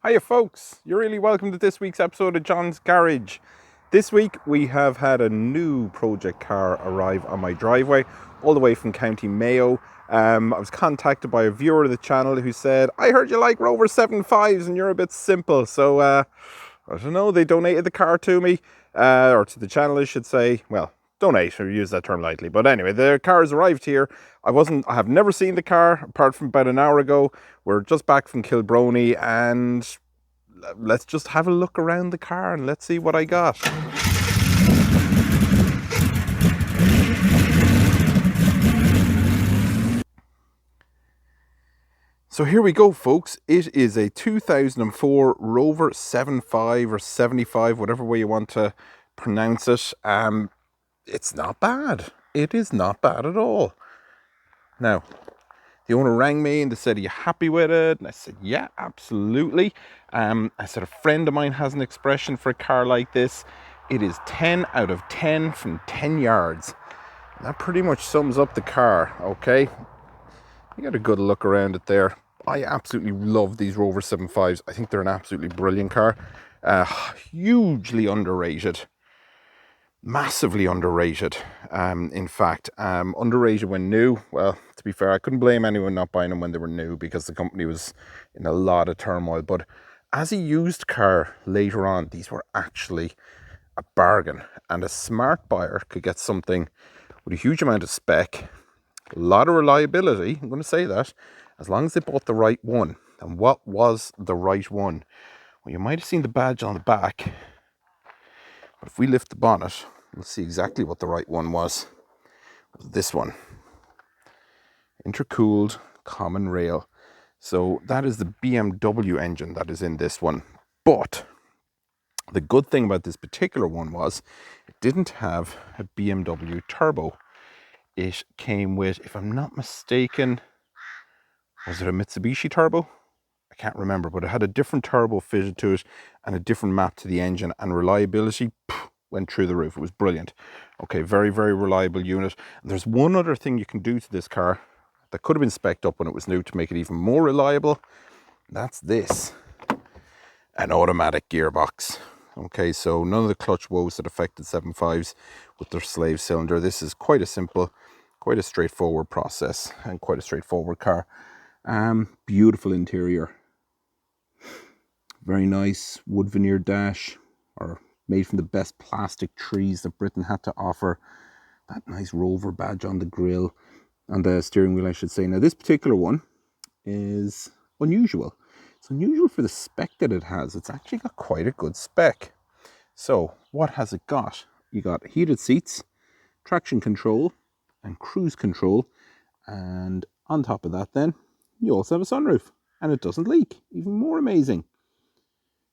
Hiya folks, you're really welcome to this week's episode of John's Garage. This week we have had a new project car arrive on my driveway, all the way from County Mayo. I was contacted by a viewer of the channel who said, I heard you like Rover 75s and you're a bit simple. So, I don't know, they donated the car to me, or to the channel I should say. Well, donate, or use that term lightly. But anyway, the car has arrived here. I have never seen the car apart from about an hour ago. We're just back from Kilbrony and let's just have a look around the car and let's see what I got. So here we go, folks. It is a 2004 Rover 75 or 75, whatever way you want to pronounce it. It's not bad. It is not bad at all. Now, the owner rang me and they said, are you happy with it? And I said, yeah, absolutely. I said, a friend of mine has an expression for a car like this. It is 10 out of 10 from 10 yards. And that pretty much sums up the car, okay? You got a good look around it there. I absolutely love these Rover 75s. I think they're an absolutely brilliant car. Hugely underrated. Massively underrated, in fact. Underrated when new. Well, to be fair, I couldn't blame anyone not buying them when they were new because the company was in a lot of turmoil. But as a used car later on, these were actually a bargain. And a smart buyer could get something with a huge amount of spec, a lot of reliability, I'm going to say that, as long as they bought the right one. And what was the right one? Well, you might have seen the badge on the back, but if we lift the bonnet, we'll see exactly what the right one was. This one. Intercooled common rail. So that is the BMW engine that is in this one. But the good thing about this particular one was it didn't have a BMW turbo. It came with, if I'm not mistaken, was it a Mitsubishi turbo? I can't remember, but it had a different turbo fitted to it and a different map to the engine, and reliability went through the roof. It was brilliant. Okay, very, very reliable unit. And there's one other thing you can do to this car that could have been spec'd up when it was new to make it even more reliable. That's this. An automatic gearbox. Okay, so none of the clutch woes that affected 75s with their slave cylinder. This is quite a simple, quite a straightforward process and quite a straightforward car. Beautiful interior. Very nice wood veneer dash, or made from the best plastic trees that Britain had to offer. That nice Rover badge on the grille, on the steering wheel I should say. Now this particular one is unusual. It's unusual for the spec that it has. It's actually got quite a good spec. So what has it got? You got heated seats, traction control and cruise control, and on top of that then you also have a sunroof, and it doesn't leak. Even more amazing.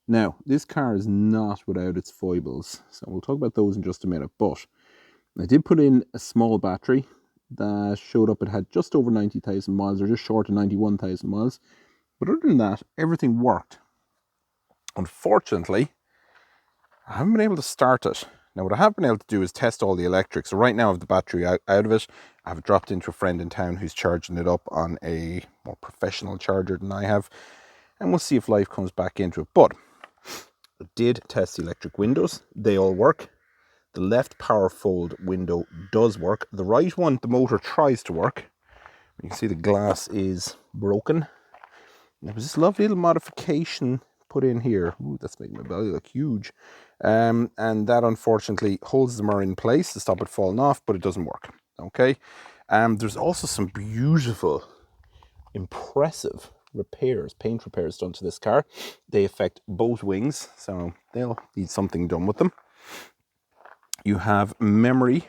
Now, this car is not without its foibles, so we'll talk about those in just a minute, but I did put in a small battery that showed up. It had just over 90,000 miles, or just short of 91,000 miles, but other than that, everything worked. Unfortunately, I haven't been able to start it. Now, what I have been able to do is test all the electrics. So right now I have the battery out of it. I have dropped into a friend in town who's charging it up on a more professional charger than I have, and we'll see if life comes back into it. But I did test the electric windows. They all work. The left power fold window does work. The right one, the motor tries to work. You can see the glass is broken. There was this lovely little modification put in here. Ooh, that's making my belly look huge. And that unfortunately holds the mirror in place to stop it falling off, but it doesn't work. Okay. There's also some beautiful, impressive repairs, paint repairs done to this car. They affect both wings, so they'll need something done with them. You have memory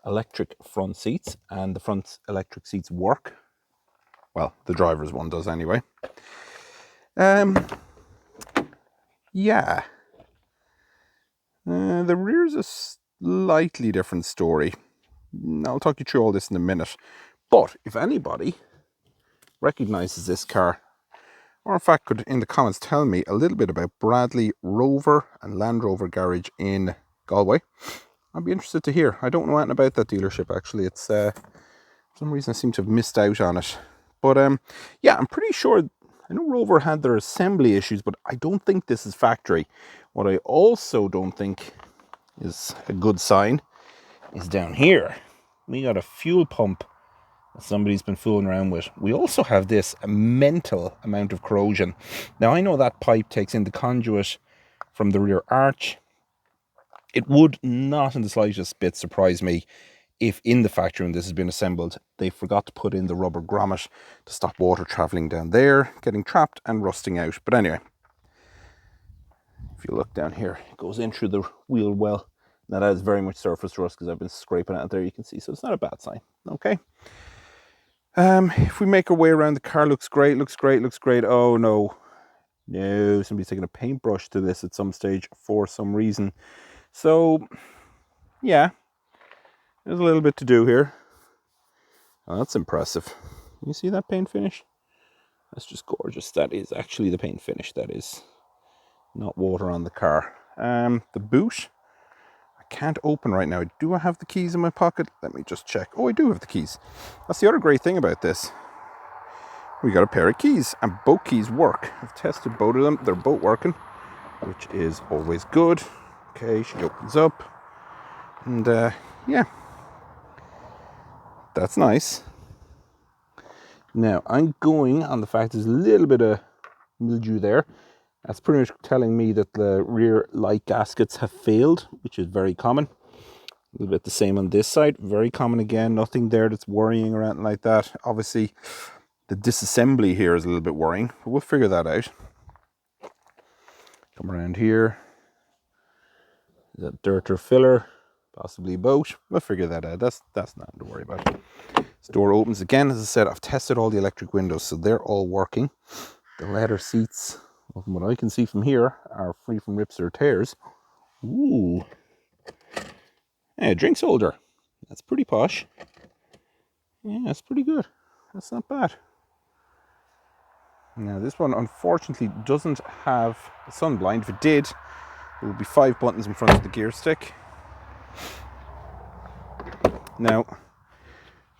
electric front seats, and the front electric seats work. Well, the driver's one does anyway. Yeah. The rear's a slightly different story. I'll talk you through all this in a minute. But if anybody recognizes this car, or in fact could in the comments tell me a little bit about Bradley Rover and Land Rover Garage in Galway, I'd be interested to hear. I don't know anything about that dealership actually. It's for some reason I seem to have missed out on it. But yeah, I'm pretty sure I know Rover had their assembly issues, but I don't think this is factory. What I also don't think is a good sign is down here. We got a fuel pump that somebody's been fooling around with. We also have this mental amount of corrosion. Now, I know that pipe takes in the conduit from the rear arch. It would not in the slightest bit surprise me if in the factory when this has been assembled, they forgot to put in the rubber grommet to stop water travelling down there, getting trapped and rusting out. But anyway, if you look down here, it goes in through the wheel well. Now that is very much surface rust because I've been scraping it out there, you can see, so it's not a bad sign. Okay. If we make our way around, the car looks great, looks great, looks great. Oh no, no, somebody's taking a paintbrush to this at some stage for some reason. So yeah, there's a little bit to do here. Oh, that's impressive. You see that paint finish? That's just gorgeous. That is actually the paint finish. That is not water on the car. The boot, I can't open right now. Do I have the keys in my pocket? Let me just check. Oh, I do have the keys. That's the other great thing about this. We got a pair of keys, and both keys work. I've tested both of them. They're both working, which is always good. Okay, she opens up. And yeah, that's nice. Now, I'm going on the fact there's a little bit of mildew there. That's pretty much telling me that the rear light gaskets have failed, which is very common. A little bit the same on this side. Very common again. Nothing there that's worrying or anything like that. Obviously, the disassembly here is a little bit worrying, but we'll figure that out. Come around here. Is that dirt or filler? Possibly both. We'll figure that out. That's nothing to worry about. This door opens again. As I said, I've tested all the electric windows, so they're all working. The leather seats, well, from what I can see from here, are free from rips or tears. Ooh. Hey, a drinks holder. That's pretty posh. Yeah, that's pretty good. That's not bad. Now, this one unfortunately doesn't have a sun blind. If it did, there would be 5 buttons in front of the gear stick. Now,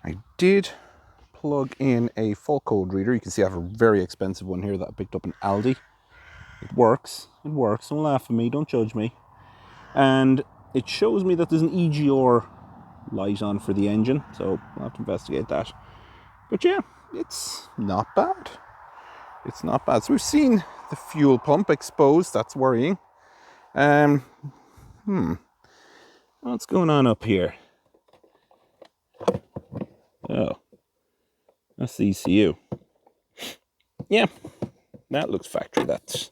I did plug in a fault code reader. You can see I have a very expensive one here that I picked up in Aldi. It works. It works. Don't laugh at me. Don't judge me. And it shows me that there's an EGR light on for the engine. So I'll have to investigate that. But yeah, it's not bad. It's not bad. So we've seen the fuel pump exposed. That's worrying. What's going on up here? Oh, that's the ECU. Yeah, that looks factory. That's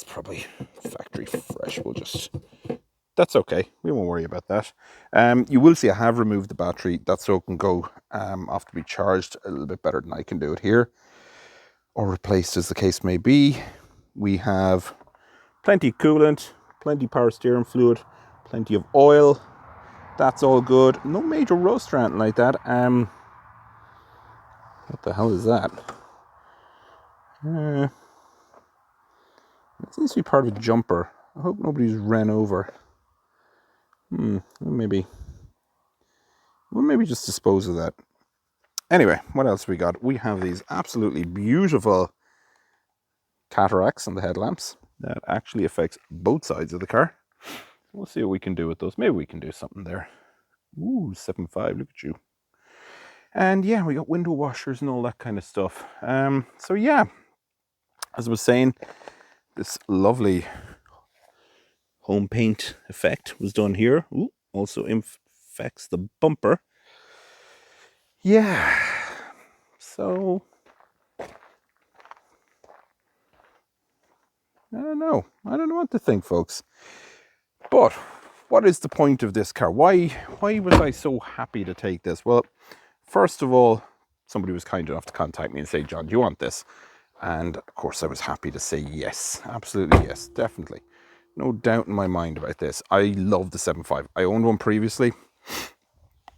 probably factory fresh. That's okay. We won't worry about that. You will see I have removed the battery. That's so it can go off to be charged a little bit better than I can do it here, or replaced as the case may be. We have plenty of coolant, plenty of power steering fluid, plenty of oil. That's all good. No major rust or anything like that. What the hell is that? It seems to be part of a jumper. I hope nobody's ran over. We'll maybe just dispose of that. Anyway, what else we got? We have these absolutely beautiful cataracts on the headlamps that actually affects both sides of the car. We'll see what we can do with those. Maybe we can do something there. Ooh, 7.5, look at you. And yeah, we got window washers and all that kind of stuff. So yeah, as I was saying, this lovely home paint effect was done here. Ooh, also affects the bumper. Yeah, so I don't know what to think, folks. But what is the point of this car? Why was I so happy to take this? Well, first of all, somebody was kind enough to contact me and say, John, do you want this? And of course I was happy to say yes, absolutely yes, definitely. No doubt in my mind about this. I love the 7.5. I owned one previously.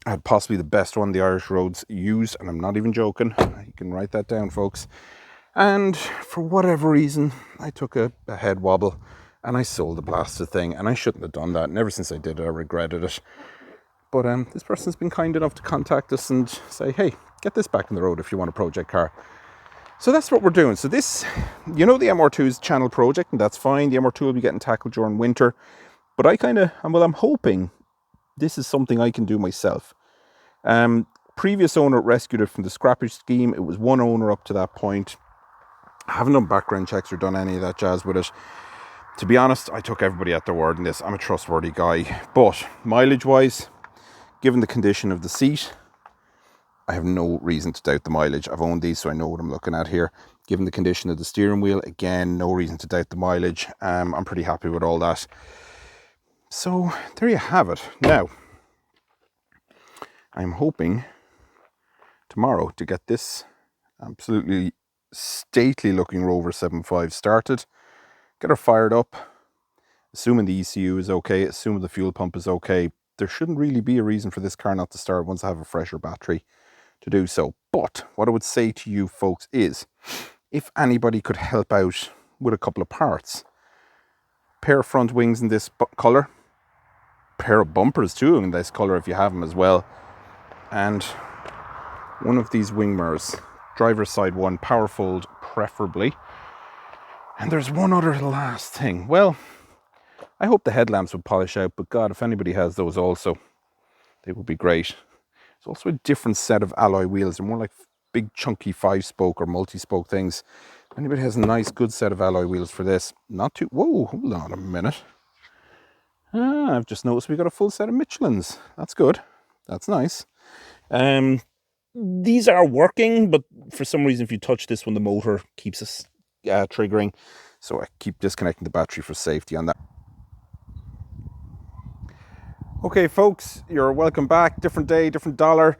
I had possibly the best one the Irish Roads used, and I'm not even joking. You can write that down, folks. And for whatever reason, I took a head wobble and I sold the blasted thing, and I shouldn't have done that. And ever since I did it, I regretted it. But this person's been kind enough to contact us and say, hey, get this back on the road if you want a project car. So that's what we're doing. So this, you know, the MR2's channel project, and that's fine. The MR2 will be getting tackled during winter. But I'm hoping this is something I can do myself. Previous owner rescued it from the scrappage scheme. It was one owner up to that point. I haven't done background checks or done any of that jazz with it. To be honest, I took everybody at their word in this. I'm a trustworthy guy. But mileage-wise, given the condition of the seat, I have no reason to doubt the mileage. I've owned these, so I know what I'm looking at here. Given the condition of the steering wheel, again, no reason to doubt the mileage. I'm pretty happy with all that. So there you have it. Now, I'm hoping tomorrow to get this absolutely stately looking Rover 7.5 started, get her fired up, assuming the ECU is okay, assuming the fuel pump is okay. There shouldn't really be a reason for this car not to start once I have a fresher battery to do so. But what I would say to you folks is, if anybody could help out with a couple of parts, pair of front wings in this colour, pair of bumpers too in this colour if you have them as well, and one of these wing mirrors, driver's side one, power fold preferably. And there's one other last thing. Well, I hope the headlamps would polish out, but God, if anybody has those also, they would be great. It's also a different set of alloy wheels. They're more like big chunky 5-spoke or multi-spoke things. If anybody has a nice good set of alloy wheels for this, not too, whoa, hold on a minute. I've just noticed we got a full set of Michelins. That's good. That's nice. These are working, but for some reason, if you touch this one, the motor keeps us triggering. So I keep disconnecting the battery for safety on that. Okay, folks, you're welcome back. Different day, different dollar.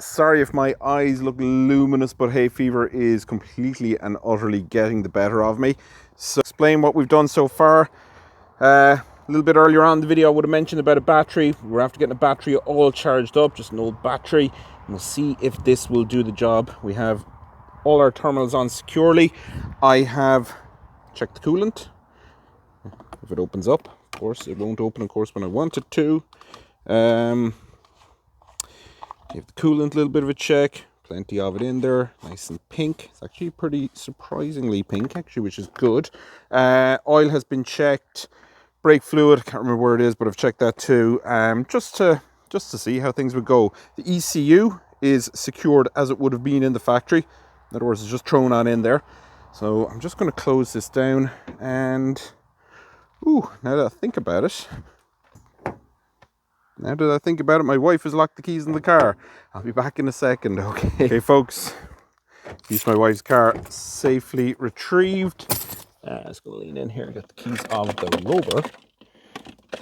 Sorry if my eyes look luminous, but hay fever is completely and utterly getting the better of me. So explain what we've done so far. A little bit earlier on in the video, I would have mentioned about a battery. We're after getting a battery all charged up, just an old battery. We'll see if this will do the job. We have all our terminals on securely. I have checked the coolant. If it opens up, of course, it won't open, of course, when I want it to. Give the coolant a little bit of a check. Plenty of it in there, nice and pink. It's actually pretty surprisingly pink, actually, which is good. Oil has been checked. Brake fluid, can't remember where it is, but I've checked that too. Just to see how things would go. The ECU is secured as it would have been in the factory. In other words, it's just thrown on in there. So I'm just going to close this down and, ooh, now that I think about it, my wife has locked the keys in the car. I'll be back in a second, okay? Okay, folks, here's my wife's car safely retrieved. Let's go lean in here and get the keys of the Rover.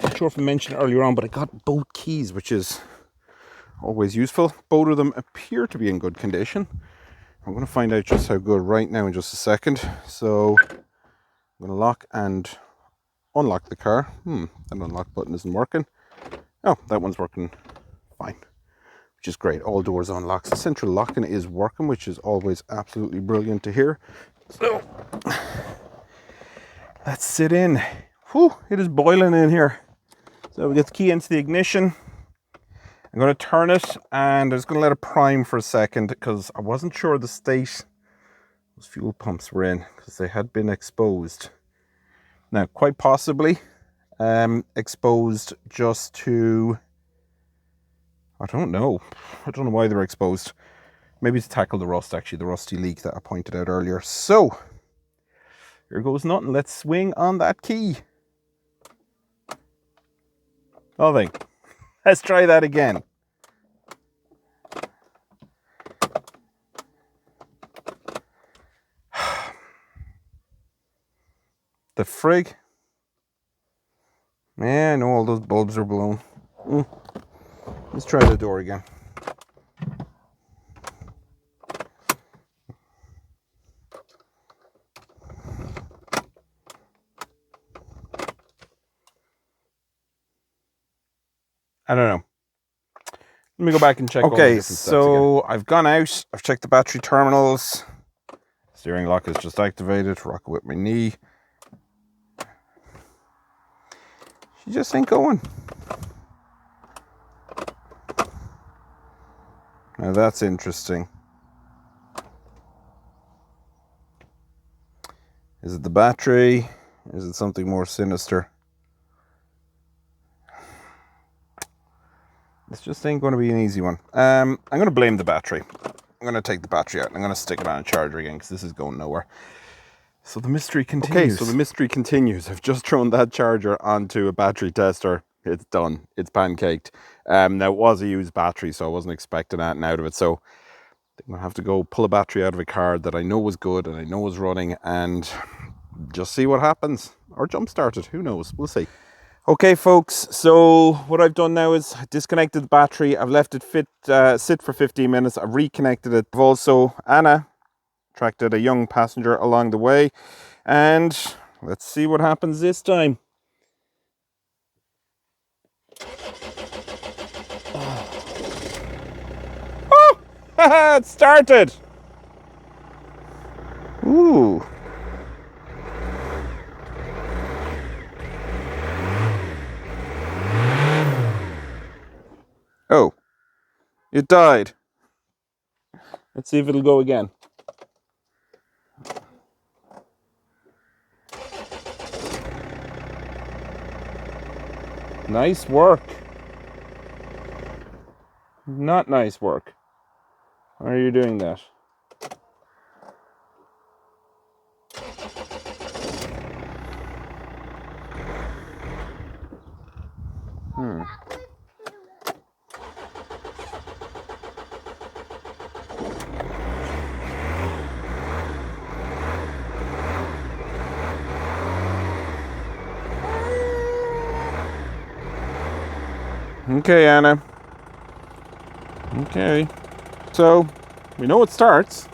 Not sure if I mentioned earlier on, but I got both keys, which is always useful. Both of them appear to be in good condition. I'm going to find out just how good right now in just a second. So I'm going to lock and unlock the car. That unlock button isn't working. Oh, that one's working fine, which is great. All doors unlocked. The central locking is working, which is always absolutely brilliant to hear. So let's sit in. Whew, it is boiling in here. So we get the key into the ignition. I'm going to turn it and I'm just going to let it prime for a second because I wasn't sure the state those fuel pumps were in because they had been exposed. Now, quite possibly exposed just to, I don't know why they're exposed. Maybe to tackle the rust, actually, the rusty leak that I pointed out earlier. So here goes nothing. Let's swing on that key. Nothing. Let's try that again. The frig. Man, all those bulbs are blown. Let's try the door again. I don't know. Let me go back and check. Okay, so I've gone out. I've checked the battery terminals. Steering lock is just activated. Rock it with my knee. She just ain't going. Now that's interesting. Is it the battery? Is it something more sinister? This just ain't going to be an easy one. I'm going to blame the battery. I'm going to take the battery out and I'm going to stick it on a charger again because this is going nowhere. So the mystery continues. Okay, so the mystery continues. I've just thrown that charger onto a battery tester. It's done. It's pancaked. Now, it was a used battery, so I wasn't expecting anything out of it. So I'm going to have to go pull a battery out of a car that I know was good and I know was running and just see what happens. Or jump start it. Who knows? We'll see. Okay, folks. So what I've done now is disconnected the battery. I've left it sit for 15 minutes. I've reconnected it. I've also, Anna attracted a young passenger along the way, and let's see what happens this time. Oh, it started. Ooh. Oh, it died. Let's see if it'll go again. Nice work. Not nice work. Why are you doing that? Okay, Anna. Okay. So, we know it starts.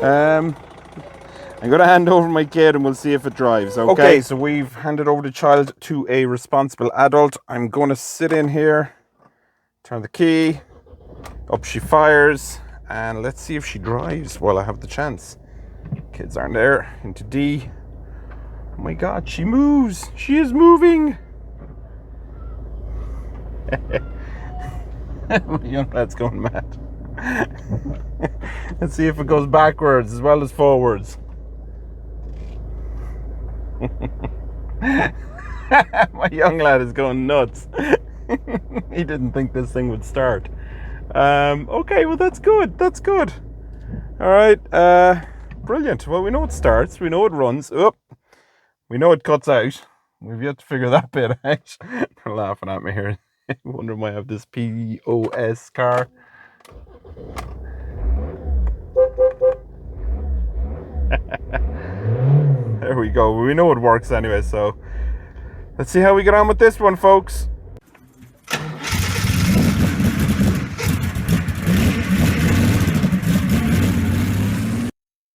I'm going to hand over my kid and we'll see if it drives, okay? Okay, so we've handed over the child to a responsible adult. I'm going to sit in here, turn the key, up she fires, and let's see if she drives while I have the chance. Kids aren't there. Into D. Oh my God, she moves. She is moving. My young lad's going mad. Let's see if it goes backwards as well as forwards. My young lad is going nuts. He didn't think this thing would start. Okay, well that's good. That's good. All right. Brilliant. Well, we know it starts. We know it runs. Oh, we know it cuts out. We've yet to figure that bit out. They're laughing at me here. I wonder why I have this POS car. There we go. We know it works anyway, so let's see how we get on with this one, folks.